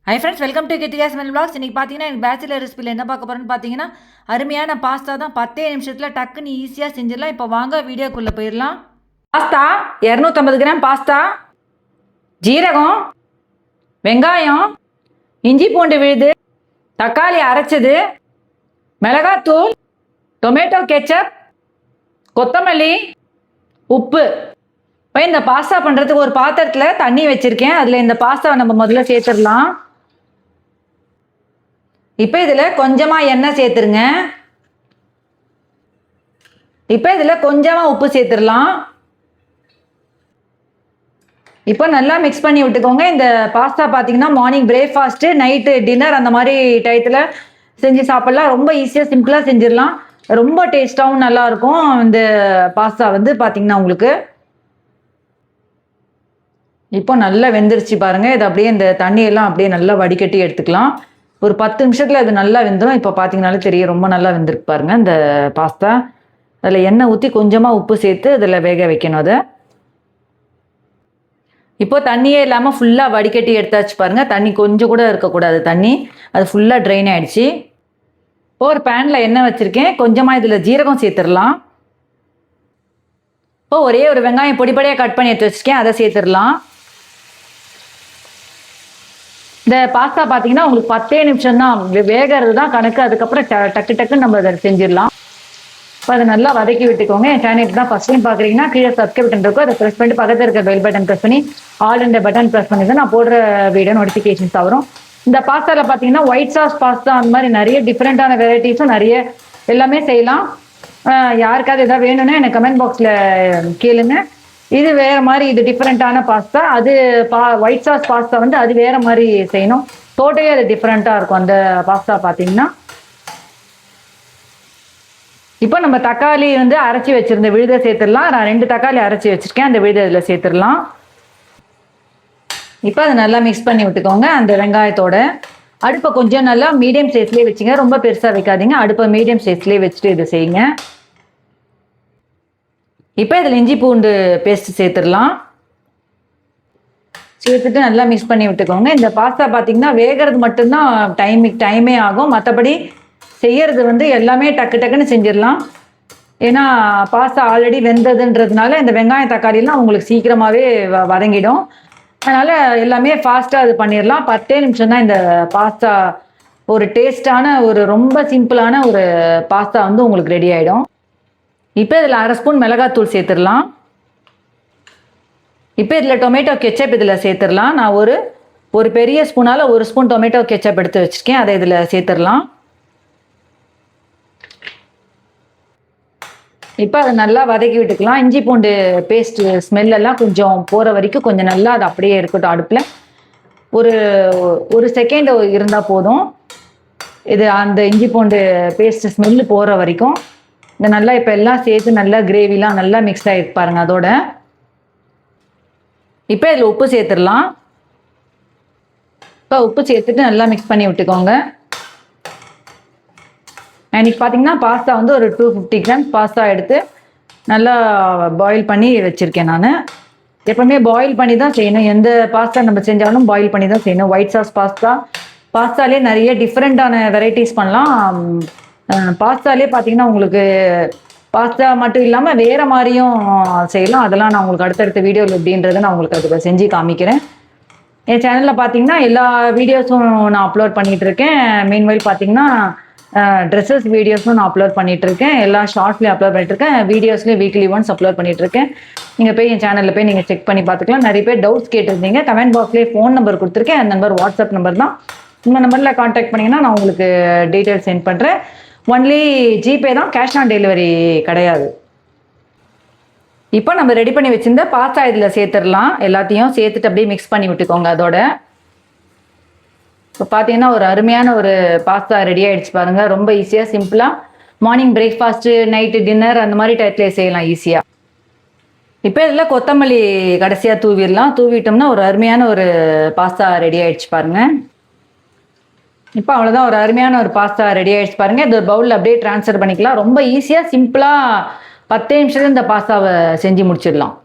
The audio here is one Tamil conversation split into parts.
High friends, welcome to Krithika சமையல் vlogs. இன்றைக்கி பார்த்தீங்கன்னா எனக்கு பேச்சுலர் ரெசிபியில் என்ன பார்க்க போகிறேன்னு பார்த்தீங்கன்னா அருமையான பாஸ்தா தான். 10 நிமிஷத்தில் டக்குன்னு ஈஸியாக செஞ்சிடலாம். இப்போ வாங்க வீடியோக்குள்ளே போயிடலாம். பாஸ்தா 250 கிராம் பாஸ்தா, ஜீரகம், வெங்காயம், இஞ்சி பூண்டு விழுது, தக்காளி அரைச்சது, மிளகாத்தூள், டொமேட்டோ கெச்சப், கொத்தமல்லி, உப்பு. இப்போ இந்த பாஸ்தா பண்ணுறதுக்கு ஒரு பாத்திரத்தில் தண்ணி வச்சுருக்கேன். அதில் இந்த பாஸ்தாவை நம்ம முதல்ல சேர்த்துடலாம். இப்போ இதில் கொஞ்சமாக எண்ணெய் சேர்த்துருங்க. இப்போ இதில் கொஞ்சமாக உப்பு சேர்த்துடலாம். இப்போ நல்லா மிக்ஸ் பண்ணி விட்டுக்கோங்க. இந்த பாஸ்தா பார்த்தீங்கன்னா மார்னிங் பிரேக்ஃபாஸ்ட்டு, நைட்டு டின்னர் அந்த மாதிரி டயத்தில் செஞ்சு சாப்பிட்லாம். ரொம்ப ஈஸியாக சிம்பிளாக செஞ்சிடலாம். ரொம்ப டேஸ்ட்டாகவும் நல்லாயிருக்கும். இந்த பாஸ்தா வந்து பார்த்தீங்கன்னா உங்களுக்கு இப்போ நல்லா வெந்துருச்சு பாருங்கள். இது அப்படியே இந்த தண்ணியெல்லாம் அப்படியே நல்லா வடிகட்டி எடுத்துக்கலாம். ஒரு 10 நிமிஷத்தில் அது நல்லா வெந்துடும். இப்போ பார்த்தீங்கனாலே தெரியும், ரொம்ப நல்லா வெந்திருக்கு பாருங்கள் இந்த பாஸ்தா. அதில் எண்ணெய் ஊற்றி கொஞ்சமாக உப்பு சேர்த்து அதில் வேக வைக்கணும். அதை இப்போ தண்ணியே இல்லாமல் ஃபுல்லாக வடிகட்டி எடுத்தாச்சு பாருங்கள். தண்ணி கொஞ்சம் கூட இருக்கக்கூடாது. தண்ணி அது ஃபுல்லாக ட்ரெயின் ஆகிடுச்சு. இப்போ ஒரு பேனில் எண்ணெய் வச்சுருக்கேன். கொஞ்சமாக இதில் ஜீரகம் சேர்த்துடலாம். இப்போ ஒரே ஒரு வெங்காயம் பொடிப்படியாக கட் பண்ணி எடுத்து வச்சுருக்கேன், அதை சேர்த்துடலாம். இந்த பாஸ்தா பார்த்தீங்கன்னா உங்களுக்கு 10 நிமிஷம் தான் வேகிறது தான் கணக்கு. அதுக்கப்புறம் டக்கு டக்குன்னு நம்ம அதை செஞ்சிடலாம். இப்போ அதை நல்லா வதக்கி விட்டுக்கோங்க. என் சேனல் தான் ஃபஸ்ட் டைம் பார்க்குறீங்கன்னா கீழே சப்ஸ்கிரைப் பட்டன் இருக்கும், அதை ப்ரெஸ் பண்ணிட்டு பக்கத்தில் இருக்க பெல் பட்டன் ப்ரெஸ் பண்ணி ஆல் இந்த பட்டன் ப்ரெஸ் பண்ணி தான் நான் போடுற வீடியோ நோட்டிஃபிகேஷன்ஸ் வரும். இந்த பாஸ்தாவில் பார்த்தீங்கன்னா ஒயிட் சாஸ் பாஸ்தா அந்த மாதிரி நிறைய டிஃப்ரெண்ட்டான வெரைட்டிஸும் நிறைய எல்லாமே செய்யலாம். யாருக்காவது எதாவது வேணும்னா எனக்கு கமெண்ட் பாக்ஸில் கேளுங்க. இது வேறு மாதிரி, இது டிஃப்ரெண்ட்டான பாஸ்தா. அது ஒயிட் சாஸ் பாஸ்தா வந்து அது வேறு மாதிரி செய்யணும். டோட்டலி அது டிஃப்ரெண்ட்டாக இருக்கும் அந்த பாஸ்தா பார்த்தீங்கன்னா. இப்போ நம்ம தக்காளி வந்து அரைச்சி வச்சுருந்த விழுதை சேர்த்துடலாம். நான் 2 தக்காளி அரைச்சி வச்சுருக்கேன், அந்த விழுதை இதில் சேர்த்துடலாம். இப்போ அதை நல்லா மிக்ஸ் பண்ணி விட்டுக்கோங்க. அந்த வெங்காயத்தோட அடுப்பை கொஞ்சம் நல்லா மீடியம் சைஸ்லேயே வச்சுங்க. ரொம்ப பெருசாக வைக்காதீங்க. அடுப்பை மீடியம் சைஸ்லேயே வச்சுட்டு இதை செய்யுங்க. இப்போ இதில் இஞ்சி பூண்டு பேஸ்ட் சேர்த்துடலாம். சேர்த்துட்டு நல்லா மிக்ஸ் பண்ணி விட்டுக்கோங்க. இந்த பாஸ்தா பார்த்தீங்கன்னா வேகிறது மட்டும்தான் டைமே ஆகும். மற்றபடி செய்யறது வந்து எல்லாமே டக்கு டக்குன்னு செஞ்சிடலாம். ஏன்னா பாஸ்தா ஆல்ரெடி வெந்ததுன்றதுனால இந்த வெங்காயம் தக்காளிலாம் உங்களுக்கு சீக்கிரமாகவே வதங்கிடும். அதனால் எல்லாமே ஃபாஸ்ட்டாக அது பண்ணிடலாம். 10 நிமிஷம் தான் இந்த பாஸ்தா. ஒரு டேஸ்டான ஒரு ரொம்ப சிம்பிளான ஒரு பாஸ்தா வந்து உங்களுக்கு ரெடி ஆகிடும். இப்போ இதில் 1/2 ஸ்பூன் மிளகாத்தூள் சேர்த்துடலாம். இப்போ இதில் டொமேட்டோ கெச்சப் இதில் சேர்த்துடலாம். நான் ஒரு பெரிய ஸ்பூனால் 1 ஸ்பூன் டொமேட்டோ கெச்சப் எடுத்து வச்சுருக்கேன், அதை இதில் சேர்த்துடலாம். இப்போ அதை நல்லா வதக்கி விட்டுக்கலாம். இஞ்சி பூண்டு பேஸ்ட் ஸ்மெல்லெல்லாம் கொஞ்சம் போகிற வரைக்கும் கொஞ்சம் நல்லா அது அப்படியே இருக்கட்டும் அடுப்பில். ஒரு செகண்ட் இருந்தால் போதும். இது அந்த இஞ்சி பூண்டு பேஸ்ட் ஸ்மெல்லு போகிற வரைக்கும் இந்த நல்லா இப்போ எல்லாம் சேர்த்து நல்லா கிரேவிலாம் நல்லா மிக்ஸ் ஆகிருக்கு பாருங்கள். அதோட இப்போ இதில் உப்பு சேர்த்துடலாம். இப்போ உப்பு சேர்த்துட்டு நல்லா மிக்ஸ் பண்ணி விட்டுக்கோங்க. இன்றைக்கி பார்த்தீங்கன்னா பாஸ்தா வந்து ஒரு 250 கிராம்ஸ் பாஸ்தா எடுத்து நல்லா பாயில் பண்ணி வச்சுருக்கேன். நான் எப்போவுமே பாயில் பண்ணி தான் செய்யணும். எந்த பாஸ்தா நம்ம செஞ்சாலும் பாயில் பண்ணி தான் செய்யணும். ஒயிட் சாஸ் பாஸ்தாலே நிறைய டிஃப்ரெண்ட்டான வெரைட்டிஸ் பண்ணலாம். பாஸ்தாலே பார்த்தீங்கன்னா உங்களுக்கு பாஸ்தா மட்டும் இல்லாமல் வேறு மாதிரியும் செய்யலாம். அதெல்லாம் நான் உங்களுக்கு அடுத்தடுத்த வீடியோவில் எப்படின்றத நான் உங்களுக்கு அதுக்கு செஞ்சு காமிக்கிறேன். என் சேனலில் பார்த்தீங்கன்னா எல்லா வீடியோஸும் நான் அப்லோட் பண்ணிகிட்ருக்கேன். மீன்வைல் பார்த்தீங்கன்னா ட்ரெஸ்ஸஸ் வீடியோஸும் நான் அப்லோட் பண்ணிகிட்ருக்கேன். எல்லா ஷார்ட்ஸ்லேயும் அப்லோட் பண்ணிகிட்ருக்கேன். வீடியோஸ்லேயும் வீக்லி ஒன்ஸ் அப்லோட் பண்ணிகிட்ருக்கேன். நீங்கள் போய் என் சேனலில் போய் நீங்கள் செக் பண்ணி பார்த்துக்கலாம். நிறைய பேர் டவுட்ஸ் கேட்டிருந்தீங்க. கமெண்ட் பாக்ஸ்லேயே ஃபோன் நம்பர் கொடுத்துருக்கேன். அந்த நம்பர் வாட்ஸ்அப் நம்பர் தான். இந்த நம்பரில் கான்டாக்ட் பண்ணிங்கன்னா நான் உங்களுக்கு டீட்டெயில்ஸ் சென்ட் பண்ணுறேன். ஒன்லி ஜிபே தான், கேஷ் ஆன் டெலிவரி கிடையாது. இப்போ நம்ம ரெடி பண்ணி வச்சுருந்த பாஸ்தா இதில் சேர்த்துடலாம். எல்லாத்தையும் சேர்த்துட்டு அப்படியே மிக்ஸ் பண்ணி விட்டுக்கோங்க. அதோட இப்போ பார்த்தீங்கன்னா ஒரு அருமையான ஒரு பாஸ்தா ரெடி ஆகிடுச்சு பாருங்கள். ரொம்ப ஈஸியாக சிம்பிளாக மார்னிங் பிரேக்ஃபாஸ்ட்டு, நைட்டு டின்னர் அந்த மாதிரி டயத்தில் செய்யலாம் ஈஸியாக. இப்போ இதில் கொத்தமல்லி கடைசியாக தூவிடலாம். தூவிட்டோம்னா ஒரு அருமையான ஒரு பாஸ்தா ரெடி ஆகிடுச்சு பாருங்கள். இப்போ அவ்வளோதான், ஒரு அருமையான ஒரு பாஸ்தா ரெடி ஆகிடுச்சு பாருங்கள். இது ஒரு பவுலில் அப்படியே ட்ரான்ஸ்ஃபர் பண்ணிக்கலாம். ரொம்ப ஈஸியாக சிம்பிளாக 10 நிமிஷத்துல இந்த பாஸ்தாவை செஞ்சு முடிச்சிடலாம்.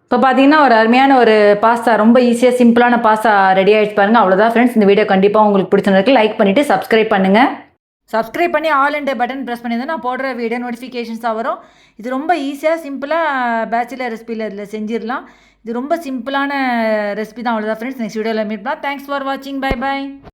இப்போ பார்த்தீங்கன்னா ஒரு அருமையான ஒரு பாஸ்தா ரொம்ப ஈஸியாக சிம்பிளான பாஸ்தா ரெடி ஆகிடுச்சு பாருங்கள். அவ்வளோதான் ஃப்ரெண்ட்ஸ். இந்த வீடியோ கண்டிப்பாக உங்களுக்கு பிடிச்சிருக்கு. லைக் பண்ணிவிட்டு சப்ஸ்கிரைப் பண்ணுங்கள். சப்ஸ்கிரைப் பண்ணி ஆல் அண்ட் பட்டன் ப்ரெஸ் பண்ணியிருந்தா நான் போடுற வீடியோ நோட்டிஃபிகேஷன்ஸாக வரும். இது ரொம்ப ஈஸியாக சிம்பிளாக பேச்சுலர் ரெசிபியில் இதில் செஞ்சிடலாம். இது ரொம்ப சிம்பிளான ரெசிபி தான். அவ்வளோதான் ஃப்ரெண்ட்ஸ். நெக்ஸ்ட் வீடியோவில் மீட் பண்ணலாம். தேங்க்ஸ் ஃபார் வாட்சிங். Bye by.